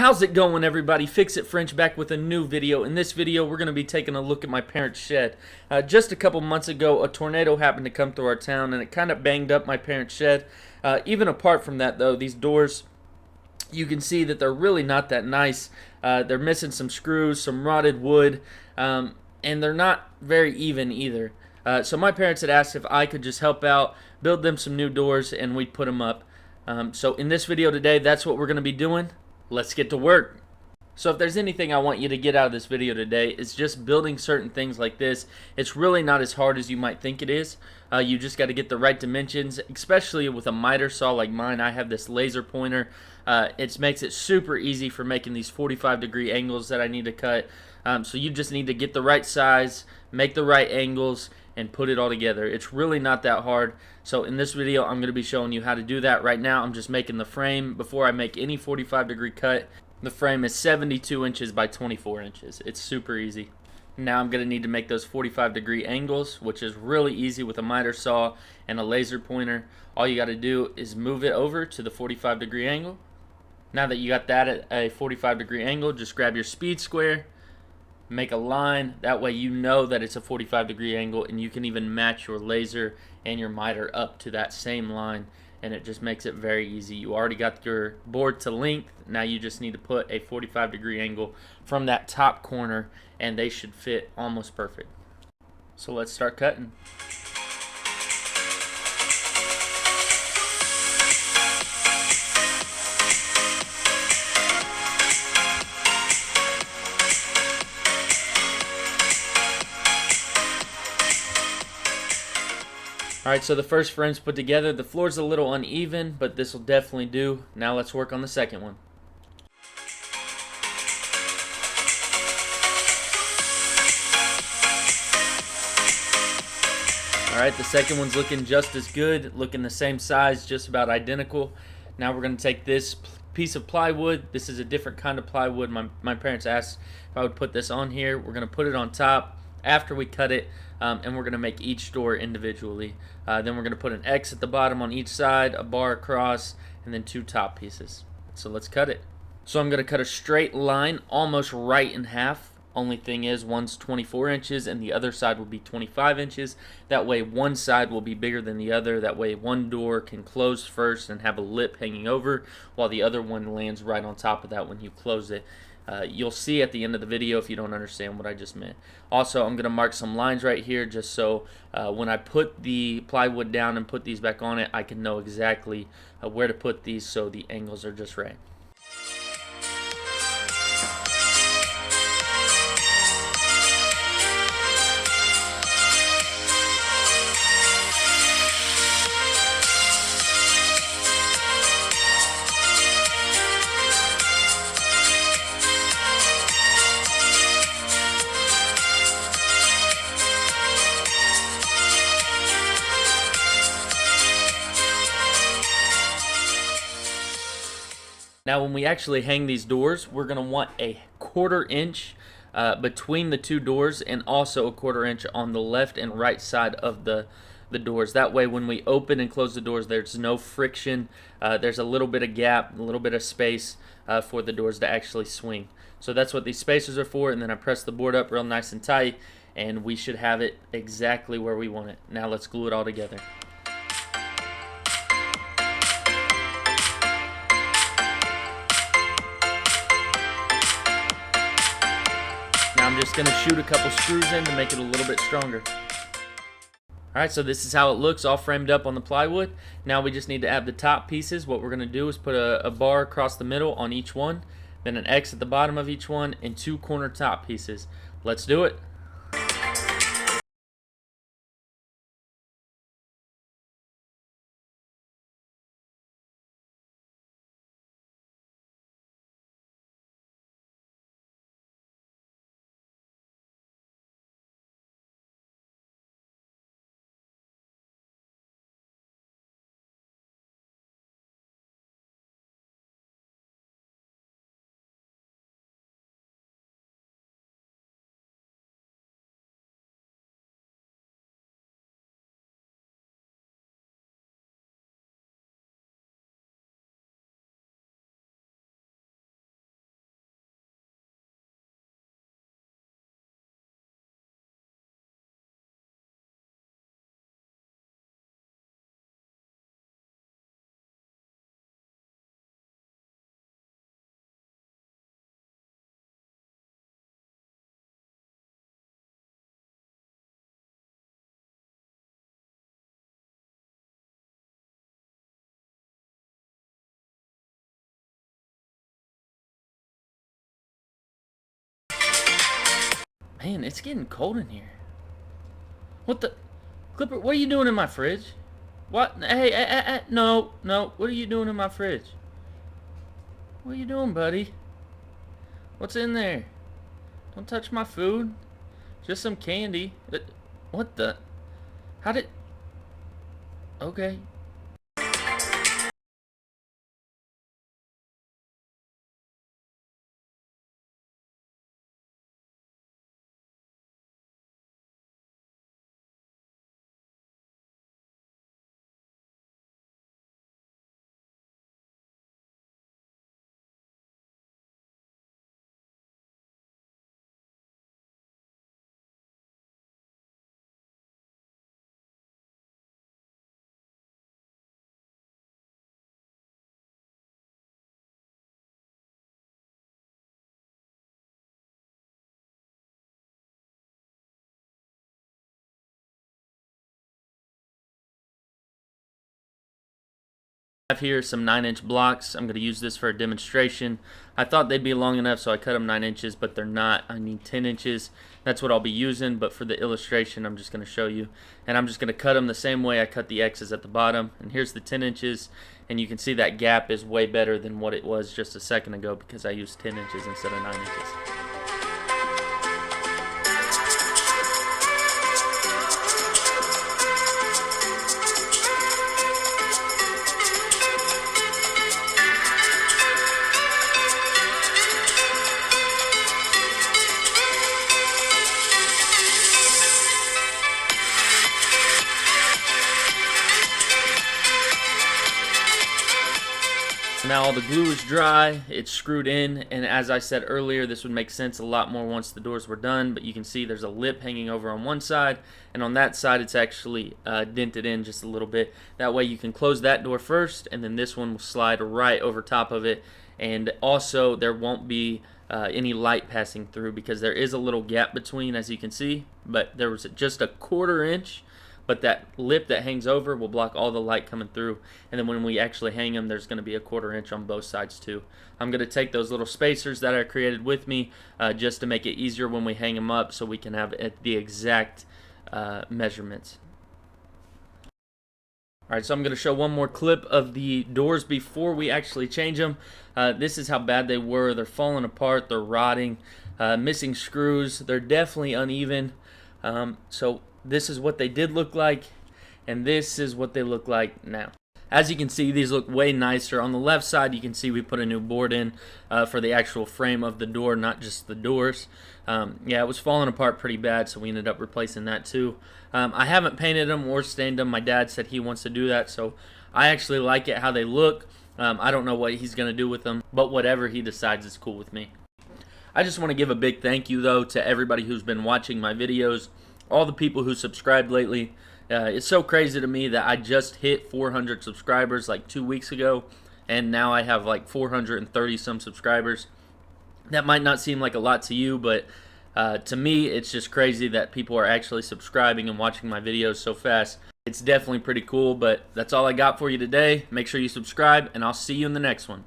How's it going, everybody? Fix It French back with a new video. In this video, we're going to be taking a look at my parents' shed. Just a couple months ago, a tornado happened to come through our town, and it kind of banged up my parents' shed. Even apart from that, though, these doors, you can see that they're really not that nice. They're missing some screws, some rotted wood, and they're not very even either. So my parents had asked if I could just help out, build them some new doors, and we'd put them up. So in this video today, that's what we're going to be doing. Let's get to work. So if there's anything I want you to get out of this video today, it's just building certain things like this. It's really not as hard as you might think it is. You just got to get the right dimensions, especially with a miter saw like mine. I have this laser pointer. It makes it super easy for making these 45-degree angles that I need to cut. So you just need to get the right size, make the right angles, and put it all together. It's really not that hard. So in this video, I'm going to be showing you how to do that. Right now, I'm just making the frame before I make any 45-degree cut. The frame is 72 inches by 24 inches. It's super easy. Now I'm going to need to make those 45-degree angles, which is really easy with a miter saw and a laser pointer. All you got to do is move it over to the 45-degree angle. Now that you got that at a 45-degree angle, just grab your speed square, make a line. That way you know that it's a 45-degree angle, and you can even match your laser and your miter up to that same line, and it just makes it very easy. You already got your board to length. Now you just need to put a 45-degree angle from that top corner, and they should fit almost perfect. So let's start cutting. Alright, so the first frame's put together. The floor's a little uneven, but this will definitely do. Now let's work on the second one. Alright, the second one's looking just as good, looking the same size, just about identical. Now we're going to take this piece of plywood. This is a different kind of plywood. My parents asked if I would put this on here. We're going to put it on top after we cut it, and we're going to make each door individually. Then we're going to put an X at the bottom on each side, a bar across, and then two top pieces. So let's cut it. So I'm going to cut a straight line almost right in half. Only thing is, one's 24 inches and the other side will be 25 inches. That way one side will be bigger than the other. That way one door can close first and have a lip hanging over, while the other one lands right on top of that when you close it. You'll see at the end of the video if you don't understand what I just meant. Also, I'm going to mark some lines right here just so when I put the plywood down and put these back on it, I can know exactly where to put these so the angles are just right. Now when we actually hang these doors, we're going to want a 1/4 inch between the two doors, and also a 1/4 inch on the left and right side of the doors. That way when we open and close the doors, there's no friction. There's a little bit of gap, a little bit of space for the doors to actually swing. So that's what these spacers are for, and then I press the board up real nice and tight, and we should have it exactly where we want it. Now let's glue it all together. Now I'm just going to shoot a couple screws in to make it a little bit stronger. Alright, so this is how it looks all framed up on the plywood. Now we just need to add the top pieces. What we're going to do is put a bar across the middle on each one, then an X at the bottom of each one, and two corner top pieces. Let's do it. Man, it's getting cold in here. What the? Clipper, what are you doing in my fridge? What? Hey, no, no. What are you doing in my fridge? What are you doing, buddy? What's in there? Don't touch my food. Just some candy. What the? How did... Okay. I have here some 9-inch blocks. I'm going to use this for a demonstration. I thought they'd be long enough, so I cut them 9 inches, but they're not. I need 10 inches. That's what I'll be using, but for the illustration, I'm just going to show you. And I'm just going to cut them the same way I cut the X's at the bottom. And here's the 10 inches, and you can see that gap is way better than what it was just a second ago because I used 10 inches instead of 9 inches. Now all the glue is dry, it's screwed in, and as I said earlier, this would make sense a lot more once the doors were done, but you can see there's a lip hanging over on one side, and on that side it's actually dented in just a little bit. That way you can close that door first, and then this one will slide right over top of it, and also there won't be any light passing through because there is a little gap between, as you can see, but there was just a 1/4 inch. But that lip that hangs over will block all the light coming through, and then when we actually hang them, there's going to be a 1/4 inch on both sides too. I'm going to take those little spacers that I created with me just to make it easier when we hang them up so we can have the exact measurements. Alright, so I'm going to show one more clip of the doors before we actually change them. This is how bad they were. They're falling apart, they're rotting, missing screws, they're definitely uneven. So this is what they did look like, and this is what they look like now. As you can see, these look way nicer. On the left side, you can see we put a new board in for the actual frame of the door, not just the doors. Yeah, it was falling apart pretty bad, so we ended up replacing that too. I haven't painted them or stained them. My dad said he wants to do that, so I actually like it how they look. I don't know what he's going to do with them, but whatever he decides is cool with me. I just want to give a big thank you, though, to everybody who's been watching my videos. All the people who subscribed lately. It's so crazy to me that I just hit 400 subscribers like 2 weeks ago, and now I have like 430 some subscribers. That might not seem like a lot to you, but to me it's just crazy that people are actually subscribing and watching my videos so fast. It's definitely pretty cool, but that's all I got for you today. Make sure you subscribe, and I'll see you in the next one.